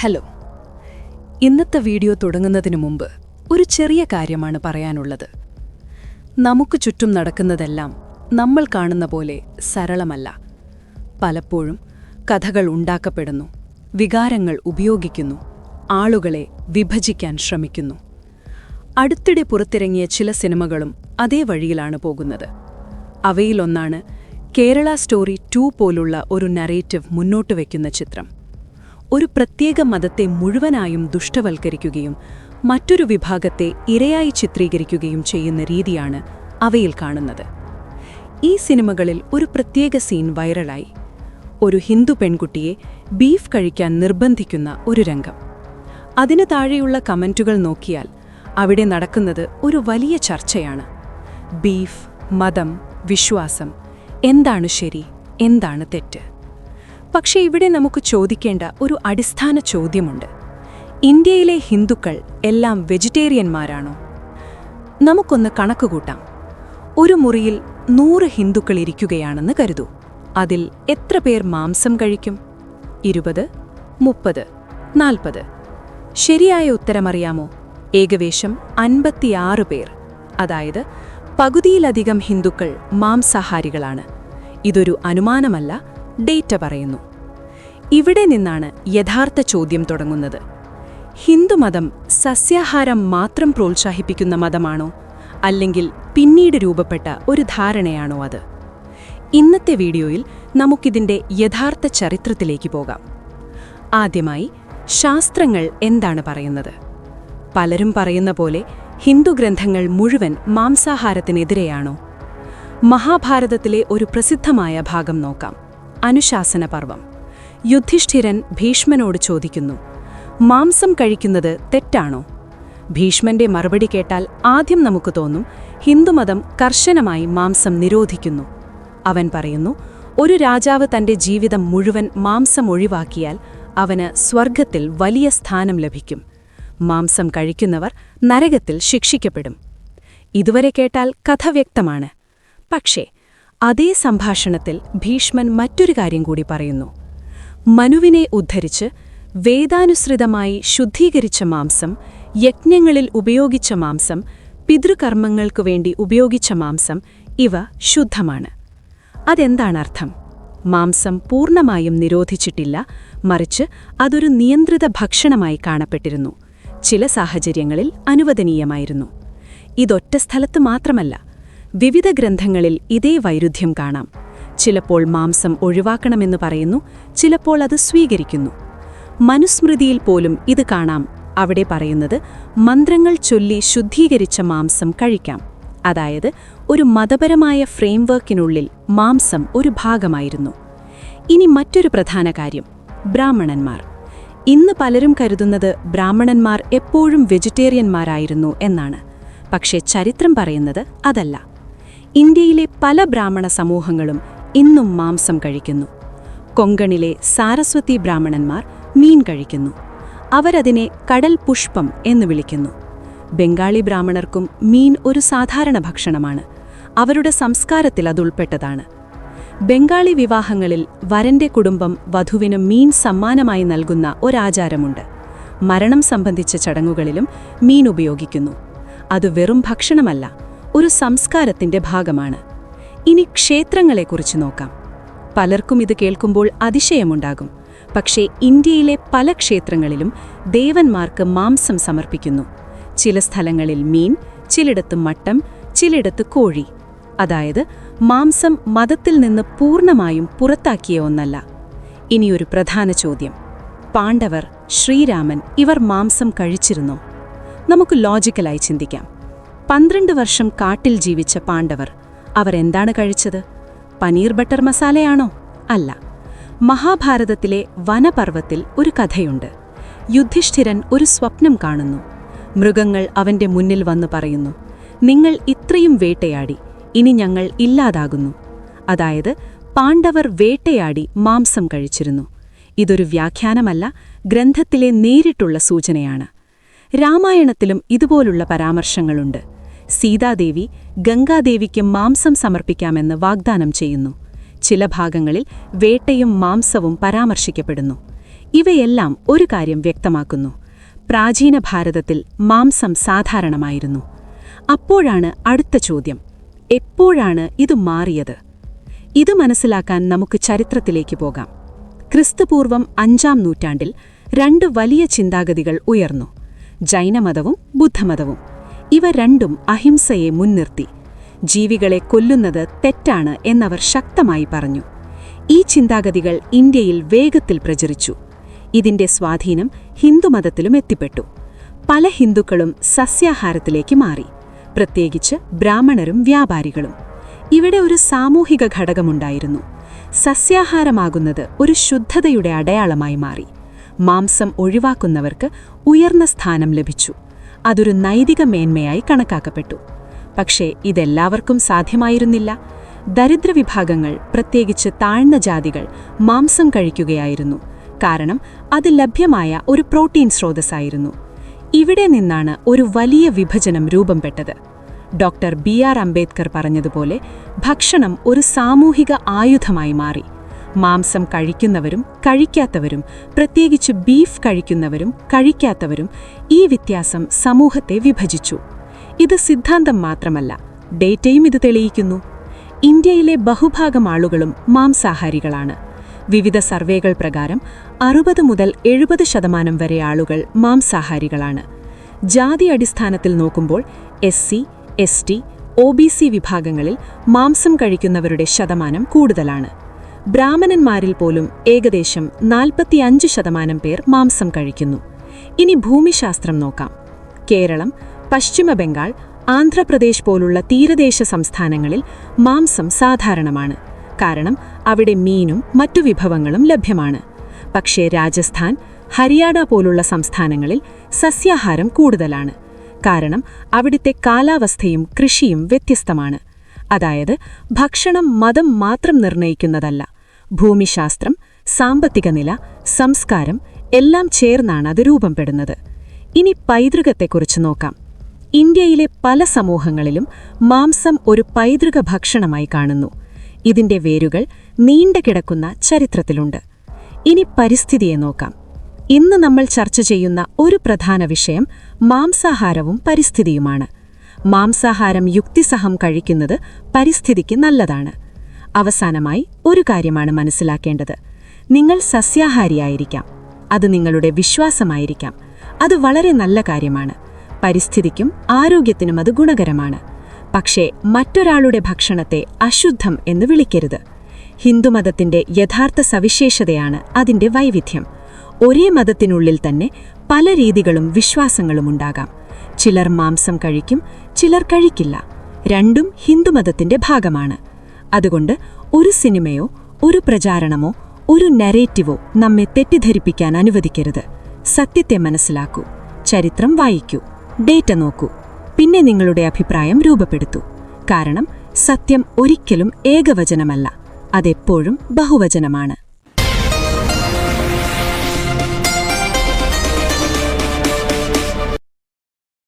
Hello. ഇന്നത്തെ video തുടങ്ങുന്നതിനു മുമ്പ് ഒരു ചെറിയ കാര്യമാണ് പറയാനുള്ളത്. നമുക്ക് ചുറ്റും നടക്കുന്നതെല്ലാം നമ്മൾ കാണുന്ന പോലെ സരളമല്ല. പലപ്പോഴും കഥകൾ ഉണ്ടാക്കപ്പെടുന്നു, വികാരങ്ങൾ ഉപയോഗിക്കുന്നു, ആളുകളെ വിഭജിക്കാൻ ശ്രമിക്കുന്നു. അടുത്തിടെ പുറത്തിറങ്ങിയ ചില സിനിമകളും അതേ വഴിയിലാണ് പോകുന്നത്. അവയിലൊന്നാണ് കേരള സ്റ്റോറി 2 പോലുള്ള ഒരു നറേറ്റീവ് മുന്നോട്ട് വയ്ക്കുന്ന ചിത്രം. ഒരു പ്രത്യേക മതത്തെ മുഴുവനായും ദുഷ്ടവൽക്കരിക്കുകയും മറ്റൊരു വിഭാഗത്തെ ഇരയായി ചിത്രീകരിക്കുകയും ചെയ്യുന്ന രീതിയാണ് അവയിൽ കാണുന്നത്. ഈ സിനിമകളിൽ ഒരു പ്രത്യേക സീൻ വൈറലായി. ഒരു ഹിന്ദു പെൺകുട്ടിയെ ബീഫ് കഴിക്കാൻ നിർബന്ധിക്കുന്ന ഒരു രംഗം. അതിനു താഴെയുള്ള കമന്റുകൾ നോക്കിയാൽ അവിടെ നടക്കുന്നത് ഒരു വലിയ ചർച്ചയാണ്. ബീഫ്, മതം, വിശ്വാസം, എന്താണ് ശരി, എന്താണ് തെറ്റ്? പക്ഷേ ഇവിടെ നമുക്ക് ചോദിക്കേണ്ട ഒരു അടിസ്ഥാന ചോദ്യമുണ്ട്. ഇന്ത്യയിലെ ഹിന്ദുക്കൾ എല്ലാം വെജിറ്റേറിയന്മാരാണോ? നമുക്കൊന്ന് കണക്കുകൂട്ടാം. ഒരു മുറിയിൽ 100 ഹിന്ദുക്കൾ ഇരിക്കുകയാണെന്ന് കരുതൂ. അതിൽ എത്ര പേർ മാംസം കഴിക്കും? 20, 30, 40. ശരിയായ ഉത്തരമറിയാമോ? ഏകദേശം 56 പേർ. അതായത് പകുതിയിലധികം ഹിന്ദുക്കൾ മാംസാഹാരികളാണ്. ഇതൊരു അനുമാനമല്ല, ഡേറ്റ പറയുന്നു. ഇവിടെ നിന്നാണ് യഥാർത്ഥ ചോദ്യം തുടങ്ങുന്നത്. ഹിന്ദുമതം സസ്യാഹാരം മാത്രം പ്രോത്സാഹിപ്പിക്കുന്ന മതമാണോ, അല്ലെങ്കിൽ പിന്നീട് രൂപപ്പെട്ട ഒരു ധാരണയാണോ അത്? ഇന്നത്തെ വീഡിയോയിൽ നമുക്കിതിന്റെ യഥാർത്ഥ ചരിത്രത്തിലേക്ക് പോകാം. ആദ്യമായി, ശാസ്ത്രങ്ങൾ എന്താണ് പറയുന്നത്? പലരും പറയുന്ന പോലെ ഹിന്ദു ഗ്രന്ഥങ്ങൾ മുഴുവൻ മാംസാഹാരത്തിനെതിരെയാണോ? മഹാഭാരതത്തിലെ ഒരു പ്രസിദ്ധമായ ഭാഗം നോക്കാം. അനുശാസന പർവം. യുധിഷ്ഠിരൻ ഭീഷ്മനോട് ചോദിക്കുന്നു, മാംസം കഴിക്കുന്നത് തെറ്റാണോ? ഭീഷ്മന്റെ മറുപടി കേട്ടാൽ ആദ്യം നമുക്ക് തോന്നും ഹിന്ദുമതം കർശനമായി മാംസം നിരോധിക്കുന്നു. അവൻ പറയുന്നു, ഒരു രാജാവ് തന്റെ ജീവിതം മുഴുവൻ മാംസം ഒഴിവാക്കിയാൽ അവന് സ്വർഗത്തിൽ വലിയ സ്ഥാനം ലഭിക്കും. മാംസം കഴിക്കുന്നവർ നരകത്തിൽ ശിക്ഷിക്കപ്പെടും. ഇതുവരെ കേട്ടാൽ കഥ വ്യക്തമാണ്. പക്ഷേ അതേ സംഭാഷണത്തിൽ ഭീഷ്മൻ മറ്റൊരു കാര്യം കൂടി പറയുന്നു. മനുവിനെ ഉദ്ധരിച്ച് വേദാനുസൃതമായി ശുദ്ധീകരിച്ച മാംസം, യജ്ഞങ്ങളിൽ ഉപയോഗിച്ച മാംസം, പിതൃകർമ്മങ്ങൾക്കു വേണ്ടി ഉപയോഗിച്ച മാംസം, ഇവ ശുദ്ധമാണ്. അതെന്താണർത്ഥം? മാംസം പൂർണ്ണമായും നിരോധിച്ചിട്ടില്ല, മറിച്ച് അതൊരു നിയന്ത്രിത ഭക്ഷണമായി കാണപ്പെട്ടിരുന്നു. ചില സാഹചര്യങ്ങളിൽ അനുവദനീയമായിരുന്നു. ഇതൊറ്റ സ്ഥലത്ത് മാത്രമല്ല, വിവിധ ഗ്രന്ഥങ്ങളിൽ ഇതേ വൈരുദ്ധ്യം കാണാം. ചിലപ്പോൾ മാംസം ഒഴിവാക്കണമെന്ന് പറയുന്നു, ചിലപ്പോൾ അത് സ്വീകരിക്കുന്നു. മനുസ്മൃതിയിൽ പോലും ഇത് കാണാം. അവിടെ പറയുന്നത് മന്ത്രങ്ങൾ ചൊല്ലി ശുദ്ധീകരിച്ച മാംസം കഴിക്കാം. അതായത് ഒരു മതപരമായ ഫ്രെയിംവർക്കിനുള്ളിൽ മാംസം ഒരു ഭാഗമായിരുന്നു. ഇനി മറ്റൊരു പ്രധാന കാര്യം, ബ്രാഹ്മണന്മാർ. ഇന്ന് പലരും കരുതുന്നത് ബ്രാഹ്മണന്മാർ എപ്പോഴും വെജിറ്റേറിയന്മാരായിരുന്നു എന്നാണ്. പക്ഷേ ചരിത്രം പറയുന്നത് അതല്ല. ഇന്ത്യയിലെ പല ബ്രാഹ്മണ സമൂഹങ്ങളും ഇന്നും മാംസം കഴിക്കുന്നു. കൊങ്കണിലെ സാരസ്വതി ബ്രാഹ്മണന്മാർ മീൻ കഴിക്കുന്നു. അവരതിനെ കടൽ പുഷ്പം എന്ന് വിളിക്കുന്നു. ബംഗാളി ബ്രാഹ്മണർക്കും മീൻ ഒരു സാധാരണ ഭക്ഷണമാണ്. അവരുടെ സംസ്കാരത്തിൽ അതുൾപ്പെട്ടതാണ്. ബംഗാളി വിവാഹങ്ങളിൽ വരന്റെ കുടുംബം വധുവിന് മീൻ സമ്മാനമായി നൽകുന്ന ഒരാചാരമുണ്ട്. മരണം സംബന്ധിച്ച ചടങ്ങുകളിലും മീൻ ഉപയോഗിക്കുന്നു. അത് വെറും ഭക്ഷണമല്ല, ഒരു സംസ്കാരത്തിന്റെ ഭാഗമാണ്. ഇനി ക്ഷേത്രങ്ങളെക്കുറിച്ച് നോക്കാം. പലർക്കും ഇത് കേൾക്കുമ്പോൾ അതിശയമുണ്ടാകും. പക്ഷേ ഇന്ത്യയിലെ പല ക്ഷേത്രങ്ങളിലും ദേവന്മാർക്ക് മാംസം സമർപ്പിക്കുന്നു. ചില സ്ഥലങ്ങളിൽ മീൻ, ചിലയിടത്ത് മട്ടൻ, ചിലയിടത്ത് കോഴി. അതായത് മാംസം മതത്തിൽ നിന്ന് പൂർണ്ണമായും പുറത്താക്കിയ ഒന്നല്ല. ഇനിയൊരു പ്രധാന ചോദ്യം, പാണ്ഡവർ, ശ്രീരാമൻ ഇവർ മാംസം കഴിച്ചിരുന്നോ? നമുക്ക് ലോജിക്കലായി ചിന്തിക്കാം. 12 വർഷം കാട്ടിൽ ജീവിച്ച പാണ്ഡവർ, അവർ എന്താണ് കഴിച്ചത്? പനീർ ബട്ടർ മസാലയാണോ? അല്ല. മഹാഭാരതത്തിലെ വനപർവ്വത്തിൽ ഒരു കഥയുണ്ട്. യുധിഷ്ഠിരൻ ഒരു സ്വപ്നം കാണുന്നു. മൃഗങ്ങൾ അവന്റെ മുന്നിൽ വന്നു പറയുന്നു, നിങ്ങൾ ഇത്രയും വേട്ടയാടി, ഇനി ഞങ്ങൾ ഇല്ലാതാകുന്നു. അതായത് പാണ്ഡവർ വേട്ടയാടി മാംസം കഴിച്ചിരുന്നു. ഇതൊരു വ്യാഖ്യാനമല്ല, ഗ്രന്ഥത്തിലെ നേരിട്ടുള്ള സൂചനയാണ്. രാമായണത്തിലും ഇതുപോലുള്ള പരാമർശങ്ങളുണ്ട്. സീതാദേവി ഗംഗാദേവിക്ക് മാംസം സമർപ്പിക്കാമെന്ന് വാഗ്ദാനം ചെയ്യുന്നു. ചില ഭാഗങ്ങളിൽ വേട്ടയും മാംസവും പരാമർശിക്കപ്പെടുന്നു. ഇവയെല്ലാം ഒരു കാര്യം വ്യക്തമാക്കുന്നു: പ്രാചീന ഭാരതത്തിൽ മാംസം സാധാരണമായിരുന്നു. അപ്പോഴാണ് അടുത്ത ചോദ്യം: എപ്പോഴാണ് ഇത് മാറിയത്? ഇത് മനസ്സിലാക്കാൻ നമുക്ക് ചരിത്രത്തിലേക്ക് പോകാം. ക്രിസ്തുപൂർവം 5-ാം നൂറ്റാണ്ടിൽ 2 വലിയ ചിന്താഗതികൾ ഉയർന്നു: ജൈനമതവും ബുദ്ധമതവും. ഇവ രണ്ടും അഹിംസയെ മുൻനിർത്തി. ജീവികളെ കൊല്ലുന്നത് തെറ്റാണ് എന്നവർ ശക്തമായി പറഞ്ഞു. ഈ ചിന്താഗതികൾ ഇന്ത്യയിൽ വേഗത്തിൽ പ്രചരിച്ചു. ഇതിന്റെ സ്വാധീനം ഹിന്ദുമതത്തിലും എത്തിപ്പെട്ടു. പല ഹിന്ദുക്കളും സസ്യാഹാരത്തിലേക്ക് മാറി, പ്രത്യേകിച്ച് ബ്രാഹ്മണരും വ്യാപാരികളും. ഇവിടെ ഒരു സാമൂഹിക ഘടകമുണ്ടായിരുന്നു. സസ്യാഹാരമാകുന്നത് ഒരു ശുദ്ധതയുടെ അടയാളമായി മാറി. മാംസം ഒഴിവാക്കുന്നവർക്ക് ഉയർന്ന സ്ഥാനം ലഭിച്ചു. അതൊരു നൈതിക മേന്മയായി കണക്കാക്കപ്പെട്ടു. പക്ഷേ ഇതെല്ലാവർക്കും സാധ്യമായിരുന്നില്ല. ദരിദ്രവിഭാഗങ്ങൾ, പ്രത്യേകിച്ച് താഴ്ന്ന ജാതികൾ, മാംസം കഴിക്കുകയായിരുന്നു. കാരണം അത് ലഭ്യമായ ഒരു പ്രോട്ടീൻ സ്രോതസ്സായിരുന്നു. ഇവിടെ നിന്നാണ് ഒരു വലിയ വിഭജനം രൂപപ്പെട്ടത്. Doctor BR. അംബേദ്കർ പറഞ്ഞതുപോലെ, ഭക്ഷണം ഒരു സാമൂഹിക ആയുധമായി മാറി. മാംസം കഴിക്കുന്നവരും കഴിക്കാത്തവരും, പ്രത്യേകിച്ച് ബീഫ് കഴിക്കുന്നവരും കഴിക്കാത്തവരും, ഈ വ്യത്യാസം സമൂഹത്തെ വിഭജിച്ചു. ഇത് സിദ്ധാന്തം മാത്രമല്ല, ഡേറ്റയും ഇത് തെളിയിക്കുന്നു. ഇന്ത്യയിലെ ബഹുഭാഗം ആളുകളും മാംസാഹാരികളാണ്. വിവിധ സർവേകൾ പ്രകാരം 60 മുതൽ 70% വരെ ആളുകൾ മാംസാഹാരികളാണ്. ജാതി അടിസ്ഥാനത്തിൽ നോക്കുമ്പോൾ SC, ST, OBC വിഭാഗങ്ങളിൽ മാംസം കഴിക്കുന്നവരുടെ ശതമാനം കൂടുതലാണ്. ബ്രാഹ്മണന്മാരിൽ പോലും ഏകദേശം 45% പേർ മാംസം കഴിക്കുന്നു. ഇനി ഭൂമിശാസ്ത്രം നോക്കാം. കേരളം, പശ്ചിമ ബംഗാൾ, ആന്ധ്രാപ്രദേശ് പോലുള്ള തീരദേശ സംസ്ഥാനങ്ങളിൽ മാംസം സാധാരണമാണ്. കാരണം അവിടെ മീനും മറ്റു വിഭവങ്ങളും ലഭ്യമാണ്. പക്ഷേ രാജസ്ഥാൻ, ഹരിയാന പോലുള്ള സംസ്ഥാനങ്ങളിൽ സസ്യാഹാരം കൂടുതലാണ്. കാരണം അവിടുത്തെ കാലാവസ്ഥയും കൃഷിയും വ്യത്യസ്തമാണ്. അതായത് ഭക്ഷണം മതം മാത്രം നിർണയിക്കുന്നതല്ല. ഭൂമിശാസ്ത്രം, സാമ്പത്തിക നില, സംസ്കാരം എല്ലാം ചേർന്നാണ് അത് രൂപപ്പെടുന്നത്. ഇനി പൈതൃകത്തെക്കുറിച്ച് നോക്കാം. ഇന്ത്യയിലെ പല സമൂഹങ്ങളിലും മാംസം ഒരു പൈതൃക ഭക്ഷണമായി കാണുന്നു. ഇതിന്റെ വേരുകൾ നീണ്ടു കിടക്കുന്ന ചരിത്രത്തിലുണ്ട്. ഇനി പരിസ്ഥിതിയെ നോക്കാം. ഇന്ന് നമ്മൾ ചർച്ച ചെയ്യുന്ന ഒരു പ്രധാന വിഷയം മാംസാഹാരവും പരിസ്ഥിതിയുമാണ്. മാംസാഹാരം യുക്തിസഹം കഴിക്കുന്നത് പരിസ്ഥിതിക്ക് നല്ലതാണ്. അവസാനമായി ഒരു കാര്യമാണ് മനസ്സിലാക്കേണ്ടത്: നിങ്ങൾ സസ്യാഹാരിയായിരിക്കാം, അത് നിങ്ങളുടെ വിശ്വാസമായിരിക്കാം, അത് വളരെ നല്ല കാര്യമാണ്. പരിസ്ഥിതിക്കും ആരോഗ്യത്തിനും അത് ഗുണകരമാണ്. പക്ഷേ മറ്റൊരാളുടെ ഭക്ഷണത്തെ അശുദ്ധം എന്ന് വിളിക്കരുത്. ഹിന്ദുമതത്തിന്റെ യഥാർത്ഥ സവിശേഷതയാണ് അതിന്റെ വൈവിധ്യം. ഒരേ മതത്തിനുള്ളിൽ തന്നെ പല രീതികളും വിശ്വാസങ്ങളും ഉണ്ടാകാം. ചിലർ മാംസം കഴിക്കും, ചിലർ കഴിക്കില്ല. രണ്ടും ഹിന്ദുമതത്തിന്റെ ഭാഗമാണ്. അതുകൊണ്ട് ഒരു സിനിമയോ ഒരു പ്രചാരണമോ ഒരു നരേറ്റീവോ നമ്മെ തെറ്റിദ്ധരിപ്പിക്കാൻ അനുവദിക്കരുത്. സത്യത്തെ മനസ്സിലാക്കൂ, ചരിത്രം വായിക്കൂ, ഡേറ്റ നോക്കൂ, പിന്നെ നിങ്ങളുടെ അഭിപ്രായം രൂപപ്പെടുത്തൂ. കാരണം സത്യം ഒരിക്കലും ഏകവചനമല്ല, അതെപ്പോഴും ബഹുവചനമാണ്.